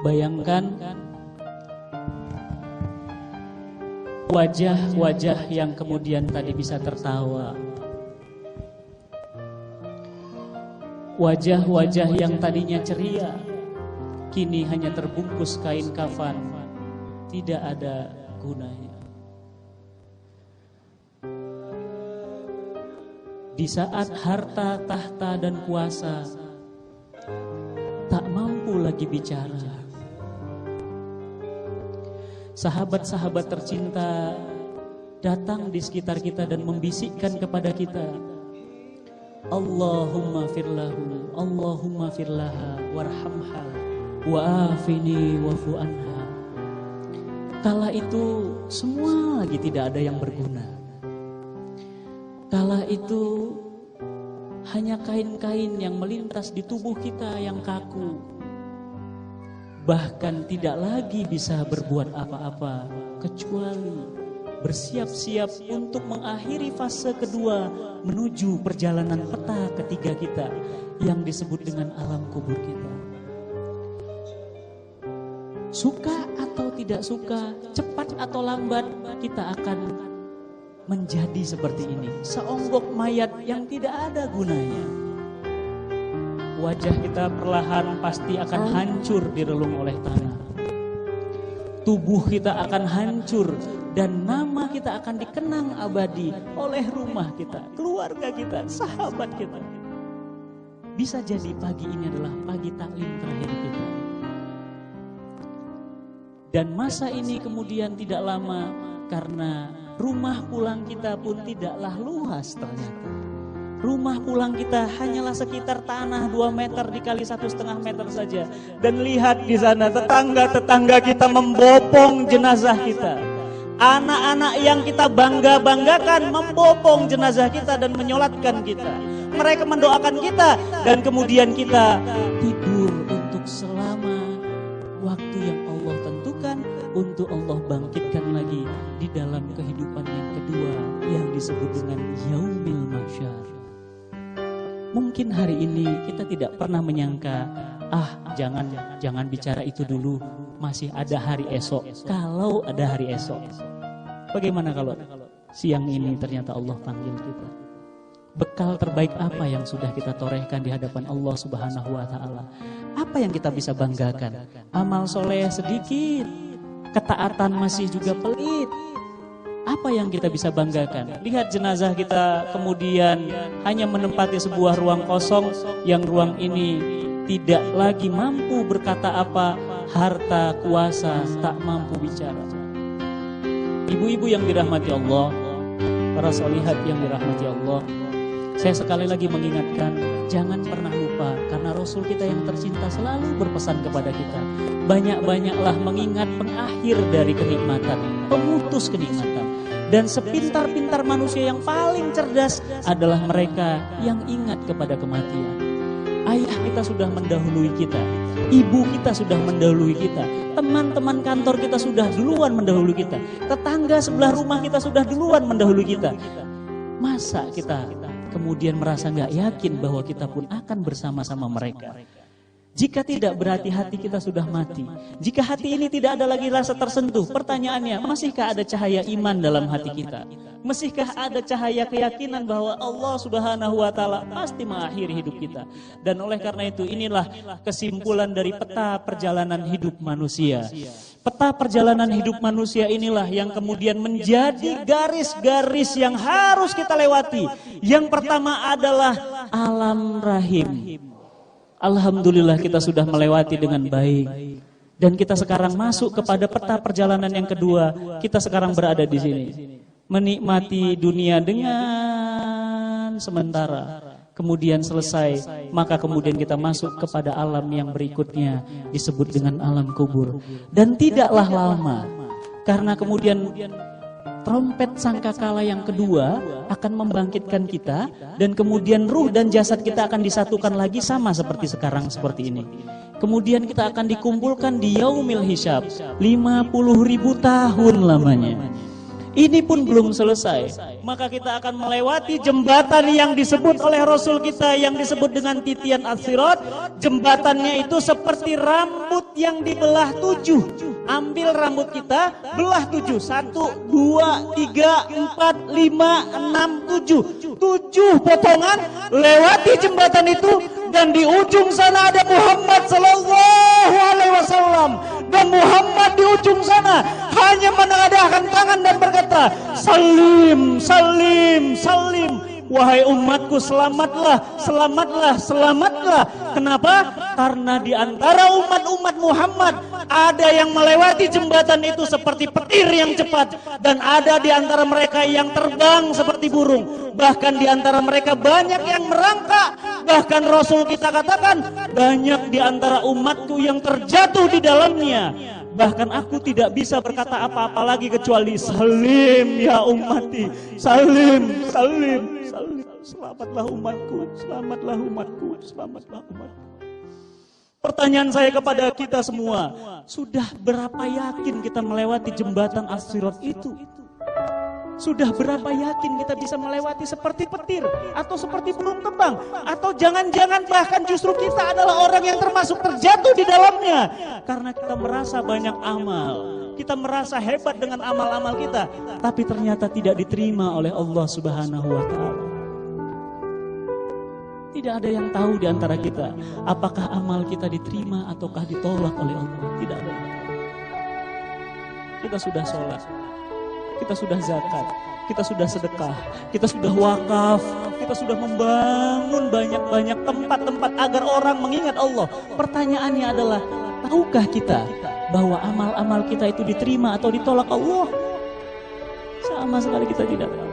Bayangkan wajah-wajah yang kemudian tadi bisa tertawa, wajah-wajah yang tadinya ceria, kini hanya terbungkus kain kafan, tidak ada gunanya. Di saat harta, tahta, dan kuasa tak mampu lagi bicara, sahabat-sahabat tercinta datang di sekitar kita dan membisikkan kepada kita, Allahumma firlahu, Allahumma firlaha, warhamha, wa'afini wa'fu anha. Kala itu semua lagi tidak ada yang berguna. Kala itu hanya kain-kain yang melintas di tubuh kita yang kaku, bahkan tidak lagi bisa berbuat apa-apa kecuali bersiap-siap untuk mengakhiri fase kedua menuju perjalanan peta ketiga kita yang disebut dengan alam kubur kita. Suka atau tidak suka, cepat atau lambat, kita akan menjadi seperti ini, seonggok mayat yang tidak ada gunanya. Wajah kita perlahan pasti akan hancur direlung oleh tanah. Tubuh kita akan hancur dan nama kita akan dikenang abadi oleh rumah kita, keluarga kita, sahabat kita. Bisa jadi pagi ini adalah pagi taklim terakhir kita. Dan masa ini kemudian tidak lama karena rumah pulang kita pun tidaklah luas ternyata. Rumah pulang kita hanyalah sekitar tanah 2 meter dikali 1,5 meter saja. Dan lihat di sana tetangga-tetangga kita membopong jenazah kita. Anak-anak yang kita bangga-banggakan membopong jenazah kita dan menyolatkan kita. Mereka mendoakan kita dan kemudian kita tidur untuk selama waktu yang Allah tentukan untuk Allah bangkitkan lagi di dalam kehidupan yang kedua yang disebut dengan yaumil mahsyar. Mungkin hari ini kita tidak pernah menyangka, jangan bicara itu dulu, masih ada hari esok. Kalau ada hari esok, bagaimana kalau siang ini ternyata Allah panggil kita? Bekal terbaik apa yang sudah kita torehkan di hadapan Allah Subhanahu wa Ta'ala? Apa yang kita bisa banggakan? Amal soleh sedikit, ketaatan masih juga pelit. Apa yang kita bisa banggakan? Lihat jenazah kita kemudian hanya menempati sebuah ruang kosong, yang ruang ini tidak lagi mampu berkata apa, harta, kuasa tak mampu bicara. Ibu-ibu yang dirahmati Allah, para sholihat yang dirahmati Allah, saya sekali lagi mengingatkan, jangan pernah lupa karena Rasul kita yang tercinta selalu berpesan kepada kita, banyak-banyaklah mengingat pengakhir dari kenikmatan, pemutus kenikmatan. Dan sepintar-pintar manusia yang paling cerdas adalah mereka yang ingat kepada kematian. Ayah kita sudah mendahului kita, ibu kita sudah mendahului kita, teman-teman kantor kita sudah duluan mendahului kita, tetangga sebelah rumah kita sudah duluan mendahului kita. Masa kita kemudian merasa gak yakin bahwa kita pun akan bersama-sama mereka? Jika tidak, berhati-hati kita sudah mati. Jika hati ini tidak ada lagi rasa tersentuh, pertanyaannya, masihkah ada cahaya iman dalam hati kita? Masihkah ada cahaya keyakinan bahwa Allah Subhanahu wa Ta'ala pasti mengakhiri hidup kita? Dan oleh karena itu, inilah kesimpulan dari peta perjalanan hidup manusia. Peta perjalanan hidup manusia inilah yang kemudian menjadi garis-garis yang harus kita lewati. Yang pertama adalah alam rahim. Alhamdulillah kita sudah melewati dengan baik. Dan kita sekarang masuk kepada peta perjalanan yang kedua. Kita sekarang berada di sini. Menikmati dunia dengan sementara. kemudian selesai, maka kemudian kita masuk kepada alam yang berikutnya, disebut dengan alam kubur. Dan tidaklah lama, karena kemudian trompet sangkakala yang kedua akan membangkitkan kita, dan kemudian ruh dan jasad kita akan disatukan lagi sama seperti sekarang, seperti ini. Kemudian kita akan dikumpulkan di yaumil hisab, 50.000 tahun lamanya. Ini pun belum selesai, maka kita akan melewati jembatan yang disebut oleh Rasul kita, yang disebut dengan titian as-sirat. Jembatannya itu seperti rambut yang dibelah 7. Ambil rambut kita, belah 7. 1, 2, 3, 4, 5, 6, 7. 7 potongan, lewati jembatan itu, dan di ujung sana ada Muhammad sallallahu alaihi wasallam. Dan Muhammad di ujung sana hanya menengadahkan tangan dan berkata, "Salim, salim, salim." Wahai umatku, selamatlah, selamatlah, selamatlah. Kenapa? Karena di antara umat-umat Muhammad ada yang melewati jembatan itu seperti petir yang cepat, dan ada di antara mereka yang terbang seperti burung. Bahkan di antara mereka banyak yang merangkak. Bahkan Rasul kita katakan, banyak di antara umatku yang terjatuh di dalamnya. Bahkan aku tidak bisa berkata apa-apa lagi kecuali salim ya ummati, salim, salim, salim. Selamatlah umatku, selamatlah umatku, selamatlah umatku. Pertanyaan saya kepada kita semua, sudah berapa yakin kita melewati jembatan as-sirat itu? Sudah berapa yakin kita bisa melewati seperti petir atau seperti burung terbang, atau jangan-jangan bahkan justru kita adalah orang yang termasuk terjatuh di dalamnya karena kita merasa banyak amal, kita merasa hebat dengan amal-amal kita, tapi ternyata tidak diterima oleh Allah Subhanahu wa taala. Tidak ada yang tahu di antara kita apakah amal kita diterima ataukah ditolak oleh Allah. Tidak ada yang tahu. Kita sudah sholat, kita sudah zakat, kita sudah sedekah, kita sudah wakaf, kita sudah membangun banyak-banyak tempat-tempat agar orang mengingat Allah. Pertanyaannya adalah, tahukah kita bahwa amal-amal kita itu diterima atau ditolak Allah? Sama sekali kita tidak tahu.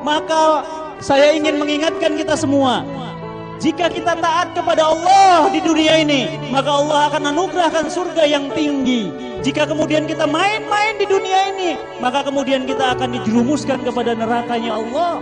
Maka saya ingin mengingatkan kita semua, jika kita taat kepada Allah di dunia ini, maka Allah akan anugerahkan surga yang tinggi. Jika kemudian kita main-main di dunia ini, maka kemudian kita akan dijerumuskan kepada nerakanya Allah.